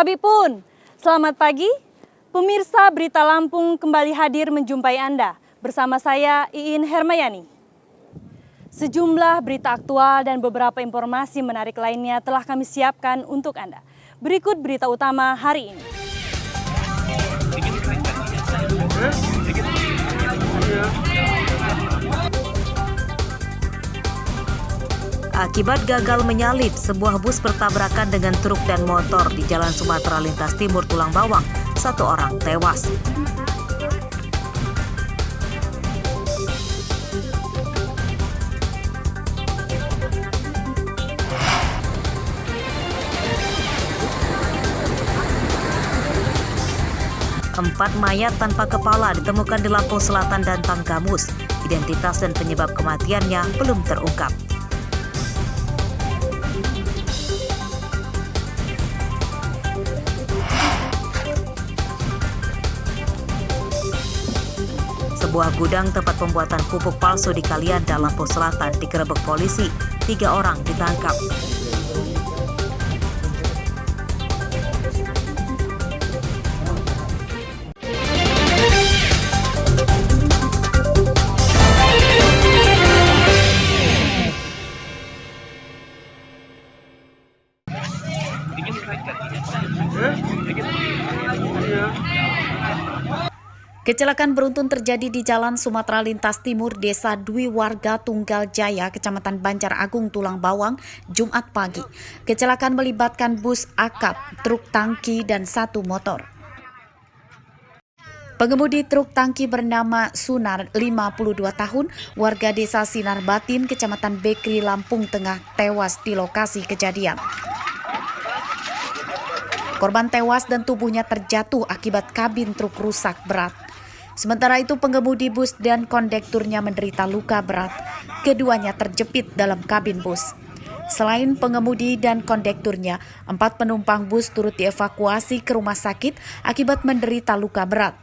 Sabipun, selamat pagi. Pemirsa Berita Lampung kembali hadir menjumpai Anda. Bersama saya, Iin Hermayani. Sejumlah berita aktual dan beberapa informasi menarik lainnya telah kami siapkan untuk Anda. Berikut berita utama hari ini. Akibat gagal menyalip, sebuah bus bertabrakan dengan truk dan motor di Jalan Sumatera Lintas Timur Tulang Bawang. 1 orang tewas. Empat mayat tanpa kepala ditemukan di Lampung Selatan dan Tanggamus. Identitas dan penyebab kematiannya belum terungkap. Sebuah gudang tempat pembuatan pupuk palsu di Kalianda, Lampung Selatan digerebek polisi. 3 orang ditangkap. Kecelakaan beruntun terjadi di Jalan Sumatera Lintas Timur, Desa Dwi Warga Tunggal Jaya, Kecamatan Banjar Agung, Tulang Bawang, Jumat pagi. Kecelakaan melibatkan bus akap, truk tangki, dan 1 motor. Pengemudi truk tangki bernama Sunar, 52 tahun, warga Desa Sinar Batin, Kecamatan Bekri, Lampung Tengah, tewas di lokasi kejadian. Korban tewas dan tubuhnya terjatuh akibat kabin truk rusak berat. Sementara itu pengemudi bus dan kondekturnya menderita luka berat. Keduanya terjepit dalam kabin bus. Selain pengemudi dan kondekturnya, 4 penumpang bus turut dievakuasi ke rumah sakit akibat menderita luka berat.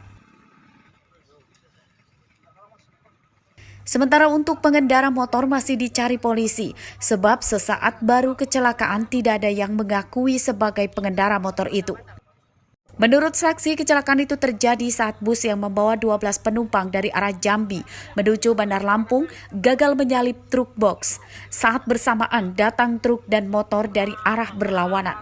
Sementara untuk pengendara motor masih dicari polisi, sebab sesaat baru kecelakaan tidak ada yang mengakui sebagai pengendara motor itu. Menurut saksi, kecelakaan itu terjadi saat bus yang membawa 12 penumpang dari arah Jambi menuju Bandar Lampung gagal menyalip truk box. Saat bersamaan datang truk dan motor dari arah berlawanan.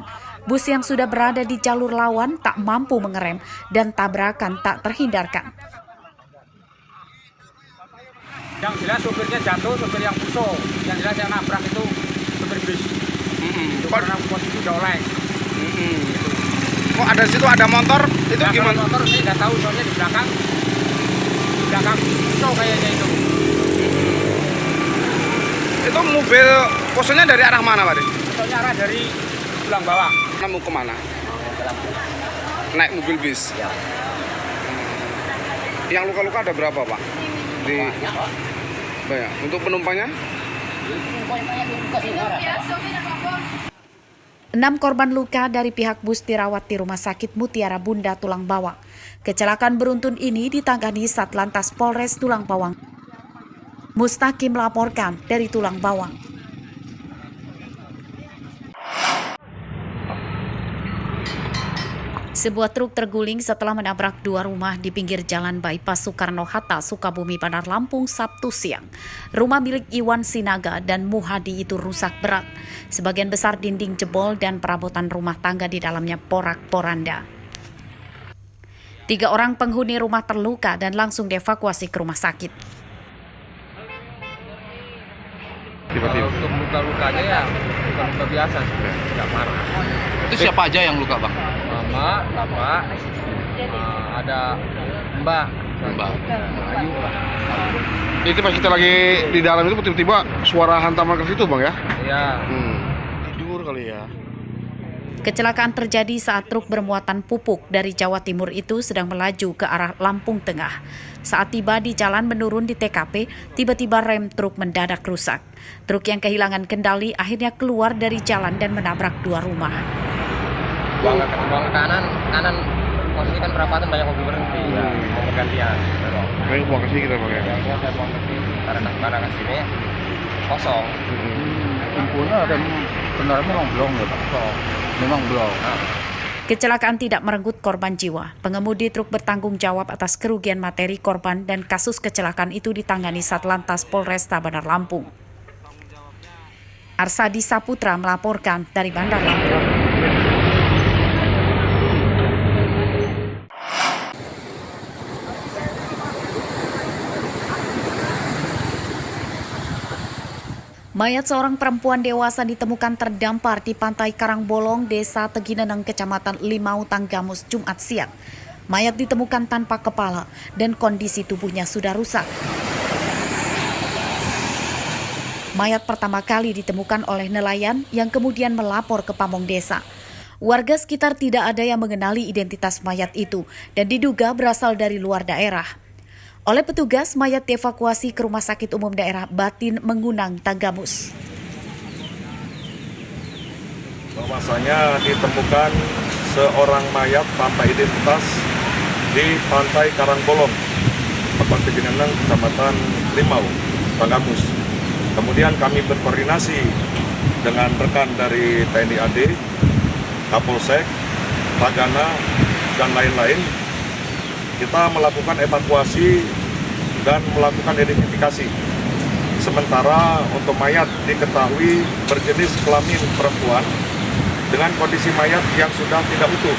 Bus yang sudah berada di jalur lawan tak mampu mengerem dan tabrakan tak terhindarkan. Yang jelas sopirnya jatuh, sopir yang puso. Yang jelas yang nabrak itu sopir bis. Karena posisi udah oleng. Kok ada situ ada motor? Itu nah, gimana? Motor saya nggak tahu, soalnya di belakang puso kayaknya itu. Itu mobil posenya dari arah mana, Pak? Posenya arah dari Tulang Bawang. Mau kemana? Naik mobil bis. Ya. Yang luka-luka ada berapa, Pak? Di banyak. Untuk penumpangnya? 6 korban luka dari pihak bus dirawat di Rumah Sakit Mutiara Bunda Tulang Bawang. Kecelakaan beruntun ini ditangani Satlantas Polres Tulang Bawang. Mustaqim melaporkan dari Tulang Bawang. Sebuah truk terguling setelah menabrak 2 rumah di pinggir jalan bypass Soekarno-Hatta, Sukabumi, Bandar Lampung, Sabtu siang. Rumah milik Iwan Sinaga dan Muhadi itu rusak berat. Sebagian besar dinding jebol dan perabotan rumah tangga di dalamnya porak-poranda. 3 orang penghuni rumah terluka dan langsung dievakuasi ke rumah sakit. Tiba-tiba. Untuk luka-lukanya ya luka-luka biasa, nggak parah. Itu siapa aja yang luka, Bang? Mama, bapak, ada mbak. Ayu. Itu pas kita lagi di dalam itu tiba-tiba suara hantaman ke situ, Bang, ya? Iya. Tidur kali ya. Kecelakaan terjadi saat truk bermuatan pupuk dari Jawa Timur itu sedang melaju ke arah Lampung Tengah. Saat tiba di jalan menurun di TKP, tiba-tiba rem truk mendadak rusak. Truk yang kehilangan kendali akhirnya keluar dari jalan dan menabrak 2 rumah. Buang ke kanan posisi kan perapatan banyak mobil berhenti. Ya, mau bergantian. Baik, buang ke sini kita pakai. Saya buang ke sini. Karena ke sini kosong. Infonya ada benar memang belum ya Pak? Memang belum. Kecelakaan tidak merenggut korban jiwa. Pengemudi truk bertanggung jawab atas kerugian materi korban dan kasus kecelakaan itu ditangani Satlantas Polresta Bandar Lampung. Arsadi Saputra melaporkan dari Bandar Lampung. Mayat seorang perempuan dewasa ditemukan terdampar di pantai Karangbolong, Desa Tegineneng, Kecamatan Limau, Tanggamus, Jumat siang. Mayat ditemukan tanpa kepala dan kondisi tubuhnya sudah rusak. Mayat pertama kali ditemukan oleh nelayan yang kemudian melapor ke pamong desa. Warga sekitar tidak ada yang mengenali identitas mayat itu dan diduga berasal dari luar daerah. Oleh petugas, mayat dievakuasi ke Rumah Sakit Umum Daerah Batin Mengunang, Tanggamus. Bahwasanya ditemukan seorang mayat tanpa identitas di pantai Karangbolong, Tempat Tegineneng, Kecamatan Limau, Tanggamus. Kemudian kami berkoordinasi dengan rekan dari TNI AD, Kapolsek, Tagana, dan lain-lain. Kita melakukan evakuasi dan melakukan identifikasi. Sementara untuk mayat diketahui berjenis kelamin perempuan dengan kondisi mayat yang sudah tidak utuh.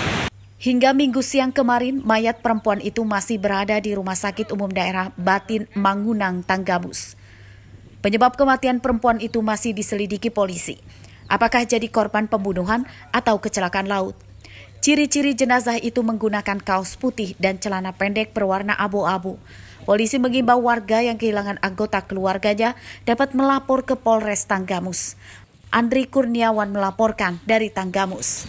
Hingga Minggu siang kemarin, mayat perempuan itu masih berada di Rumah Sakit Umum Daerah Batin Mangunang, Tanggamus. Penyebab kematian perempuan itu masih diselidiki polisi. Apakah jadi korban pembunuhan atau kecelakaan laut? Ciri-ciri jenazah itu menggunakan kaos putih dan celana pendek berwarna abu-abu. Polisi mengimbau warga yang kehilangan anggota keluarganya dapat melapor ke Polres Tanggamus. Andri Kurniawan melaporkan dari Tanggamus.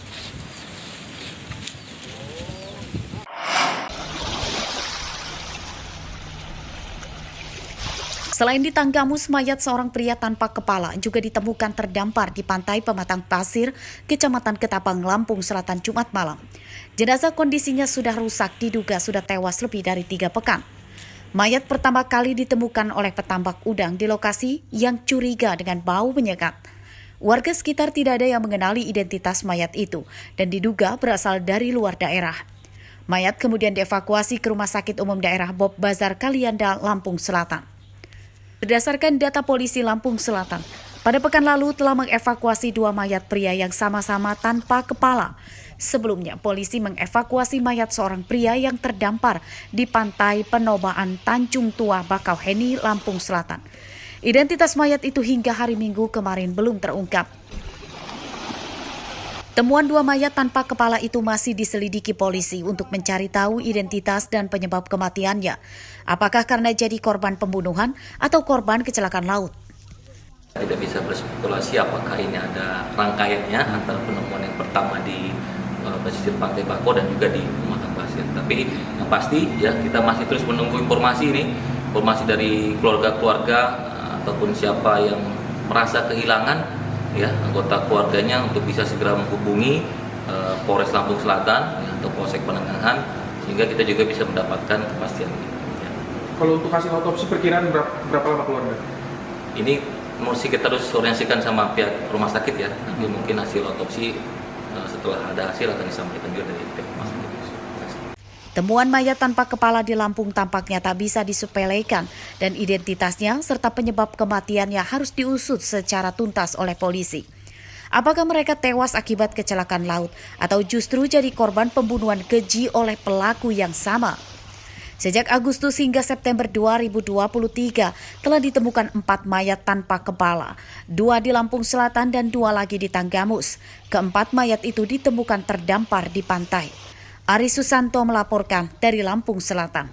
Selain di Tanggamus, mayat seorang pria tanpa kepala juga ditemukan terdampar di pantai Pematang Pasir, Kecamatan Ketapang, Lampung Selatan, Jumat malam. Jenazah kondisinya sudah rusak, diduga sudah tewas lebih dari 3 pekan. Mayat pertama kali ditemukan oleh petambak udang di lokasi yang curiga dengan bau menyengat. Warga sekitar tidak ada yang mengenali identitas mayat itu dan diduga berasal dari luar daerah. Mayat kemudian dievakuasi ke Rumah Sakit Umum Daerah Bob Bazar Kalianda, Lampung Selatan. Berdasarkan data polisi Lampung Selatan, pada pekan lalu telah mengevakuasi 2 mayat pria yang sama-sama tanpa kepala. Sebelumnya, polisi mengevakuasi mayat seorang pria yang terdampar di pantai Penobaan Tanjung Tua, Bakauheni, Lampung Selatan. Identitas mayat itu hingga hari Minggu kemarin belum terungkap. Temuan 2 mayat tanpa kepala itu masih diselidiki polisi untuk mencari tahu identitas dan penyebab kematiannya. Apakah karena jadi korban pembunuhan atau korban kecelakaan laut? Tidak bisa berspekulasi apakah ini ada rangkaiannya antara penemuan yang pertama di pesisir Pantai Bako dan juga di Pematang Pasir. Tapi yang pasti ya kita masih terus menunggu informasi ini, informasi dari keluarga-keluarga ataupun siapa yang merasa kehilangan ya anggota keluarganya untuk bisa segera menghubungi Polres Lampung Selatan ya, atau Polsek Penangahan sehingga kita juga bisa mendapatkan kepastian ini. Ya. Kalau untuk hasil otopsi perkiraan berapa lama keluarga? Ini mesti kita harus koordinasikan sama pihak rumah sakit ya. Nanti mungkin hasil otopsi setelah ada hasil akan disampaikan juga dari pihak rumah sakit. Temuan mayat tanpa kepala di Lampung tampaknya tak bisa disepelekan dan identitasnya serta penyebab kematiannya harus diusut secara tuntas oleh polisi. Apakah mereka tewas akibat kecelakaan laut atau justru jadi korban pembunuhan keji oleh pelaku yang sama? Sejak Agustus hingga September 2023 telah ditemukan 4 mayat tanpa kepala, 2 di Lampung Selatan dan 2 lagi di Tanggamus. Keempat mayat itu ditemukan terdampar di pantai. Ari Susanto melaporkan dari Lampung Selatan.